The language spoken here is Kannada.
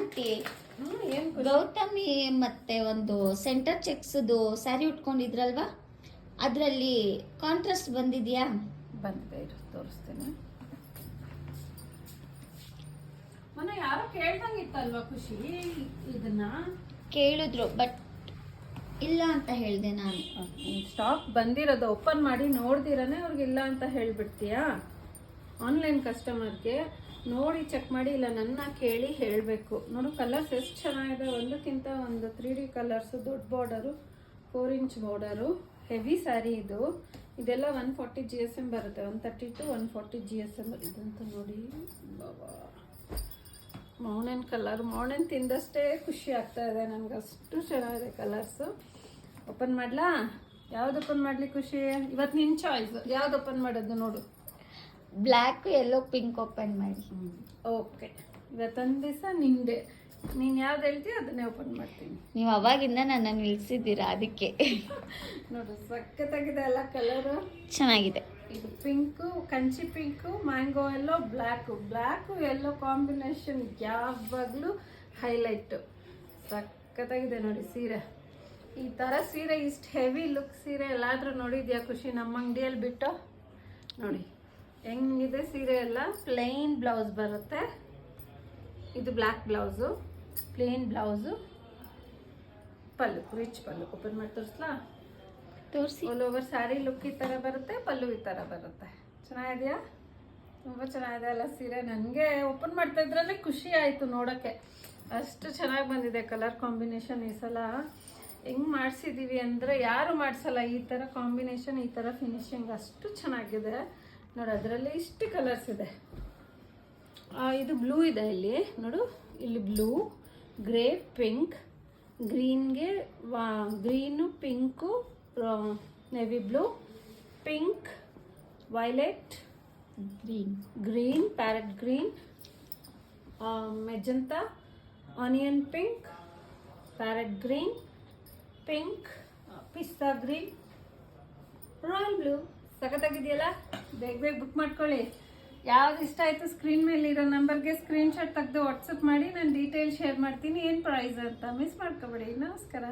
ಆಂಟಿ, ಗೌತಮಿ ಮತ್ತೆ ಒಂದು ಸೆಂಟರ್ ಚೆಕ್ಸ್ದು ಸ್ಯಾರಿ ಉಟ್ಕೊಂಡಿದ್ರಲ್ವಾ, ಅದರಲ್ಲಿ ಕಾಂಟ್ರಾಸ್ಟ್ ಬಂದಿದ್ಯಾ? ಬಂದಿದೆ, ಇರು ತೋರಿಸ್ತೇನೆ. ಮೊನ್ನೆ ಯಾರೋ ಕೇಳ್ದಂಗಿತ್ತಲ್ವಾ ಖುಷಿ, ಇದನ್ನ ಕೇಳಿದ್ರು ಬಟ್ ಇಲ್ಲ ಅಂತ ಹೇಳಿದೆ ನಾನು. ಸ್ಟಾಕ್ ಬಂದಿರೋದು ಓಪನ್ ಮಾಡಿ ನೋಡ್ದಿರನೇ ಅವ್ರಿಗೆ ಇಲ್ಲ ಅಂತ ಹೇಳ್ಬಿಡ್ತೀಯಾ? ಆನ್ಲೈನ್ ಕಸ್ಟಮರ್ಗೆ ನೋಡಿ ಚೆಕ್ ಮಾಡಿ, ಇಲ್ಲ ನನ್ನ ಕೇಳಿ ಹೇಳಬೇಕು. ನೋಡು ಕಲರ್ಸ್ ಎಷ್ಟು ಚೆನ್ನಾಗಿದೆ, ಒಂದಕ್ಕಿಂತ ಒಂದು 3D ಕಲರ್ಸು, ದೊಡ್ಡ border, 4 inch border, heavy sari ಇದು. ಇದೆಲ್ಲ 140 GSM ಬರುತ್ತೆ, 130 to 140 GSM ಇದಂತ ನೋಡಿ. ಬಾಬಾ, ಮೌನನ್ ಕಲರ್, ಮೌನನ್ ತಿಂದಷ್ಟೇ ಖುಷಿ ಆಗ್ತಾ ಇದೆ ನನಗೆ, ಅಷ್ಟು ಚೆನ್ನಾಗಿದೆ ಕಲರ್ಸು. ಓಪನ್ ಮಾಡಲಾ? ಯಾವ್ದು ಓಪನ್ ಮಾಡಲಿ ಖುಷಿ? ಇವತ್ತು ನಿನ್ನ ಚಾಯ್ಸ್, ಯಾವ್ದು ಓಪನ್ ಮಾಡೋದು ನೋಡು. ಬ್ಲ್ಯಾಕ್, ಯೆಲ್ಲೋ, ಪಿಂಕ್ ಓಪನ್ ಮಾಡಿ. ಓಕೆ, ಇವತ್ತೊಂದು ದಿವಸ ನಿಂದೆ, ನೀನು ಯಾವ್ದು ಹೇಳ್ತೀಯ ಅದನ್ನೇ ಓಪನ್ ಮಾಡ್ತೀನಿ. ನೀವು ಅವಾಗಿಂದ ನನ್ನ ನಿಲ್ಸಿದ್ದೀರಾ ಅದಕ್ಕೆ. ನೋಡು ಸಖತ್ತಾಗಿದೆ ಅಲ್ಲ ಕಲರು, ಚೆನ್ನಾಗಿದೆ. ಇದು ಪಿಂಕು, ಕಂಚಿ ಪಿಂಕು, ಮ್ಯಾಂಗೋ ಎಲ್ಲೋ, ಬ್ಲ್ಯಾಕು ಎಲ್ಲೋ ಕಾಂಬಿನೇಷನ್ ಯಾವಾಗಲೂ ಹೈಲೈಟು. ಸಖತ್ತಾಗಿದೆ ನೋಡಿ ಸೀರೆ. ಈ ಥರ ಸೀರೆ, ಇಷ್ಟು ಹೆವಿ ಲುಕ್ ಸೀರೆ ಎಲ್ಲಾದರೂ ನೋಡಿದ್ಯಾ ಖುಷಿ ನಮ್ಮ ಅಂಗಡಿಯಲ್ಲಿ ಬಿಟ್ಟು? ನೋಡಿ ಹೆಂಗಿದೆ ಸೀರೆ ಎಲ್ಲ. ಪ್ಲೇನ್ ಬ್ಲೌಸ್ ಬರುತ್ತೆ, ಇದು ಬ್ಲ್ಯಾಕ್ ಬ್ಲೌಸು, ಪ್ಲೇನ್ ಬ್ಲೌಸು, ಪಲ್ಲು ರಿಚ್ ಪಲ್ಲು. ಓಪನ್ ಮಾಡಿ ತೋರಿಸ್ಲಾ? ತೋರಿಸಿ. ಆಲ್ ಓವರ್ ಸ್ಯಾರಿ ಲುಕ್ ಈ ಥರ ಬರುತ್ತೆ, ಪಲ್ಲು ಈ ಥರ ಬರುತ್ತೆ. ಚೆನ್ನಾಗಿದೆಯಾ? ತುಂಬ ಚೆನ್ನಾಗಿದೆ ಅಲ್ಲ ಸೀರೆ. ನನಗೆ ಓಪನ್ ಮಾಡ್ತಾ ಇದ್ರಲ್ಲೇ ಖುಷಿ ಆಯಿತು ನೋಡೋಕ್ಕೆ, ಅಷ್ಟು ಚೆನ್ನಾಗಿ ಬಂದಿದೆ ಕಲರ್ ಕಾಂಬಿನೇಷನ್. ಈ ಸಲ ಹೆಂಗೆ ಮಾಡಿಸಿದ್ದೀವಿ ಅಂದರೆ ಯಾರು ಮಾಡಿಸಲ್ಲ ಈ ಥರ ಕಾಂಬಿನೇಷನ್, ಈ ಥರ ಫಿನಿಶಿಂಗ್, ಅಷ್ಟು ಚೆನ್ನಾಗಿದೆ ನೋಡಿ. ಅದರಲ್ಲಿ ಇಷ್ಟು ಕಲರ್ಸ್ ಇದೆ. ಇದು ಬ್ಲೂ ಇದೆ ಇಲ್ಲಿ ನೋಡು, ಇಲ್ಲಿ ಬ್ಲೂ, ಗ್ರೇ, ಪಿಂಕ್, ಗ್ರೀನ್ಗೆ green, pink, navy blue, pink, violet, green, parrot green, magenta, onion pink, parrot green, pink, pista green, royal blue. ಸಖತ್ತಾಗಿದೆಯಲ್ಲ? ಬೇಗ ಬುಕ್ ಮಾಡ್ಕೊಳ್ಳಿ. ಯಾವ್ದು ಇಷ್ಟ ಆಯಿತು ಸ್ಕ್ರೀನ್ ಮೇಲೆ ಇರೋ ನಂಬರ್ಗೆ ಸ್ಕ್ರೀನ್ಶಾಟ್ ತೆಗೆದು ವಾಟ್ಸಪ್ ಮಾಡಿ, ನಾನು ಡೀಟೇಲ್ ಶೇರ್ ಮಾಡ್ತೀನಿ ಏನು ಪ್ರೈಸ್ ಅಂತ. ಮಿಸ್ ಮಾಡ್ಕೋಬೇಡಿ. ನಮಸ್ಕಾರ.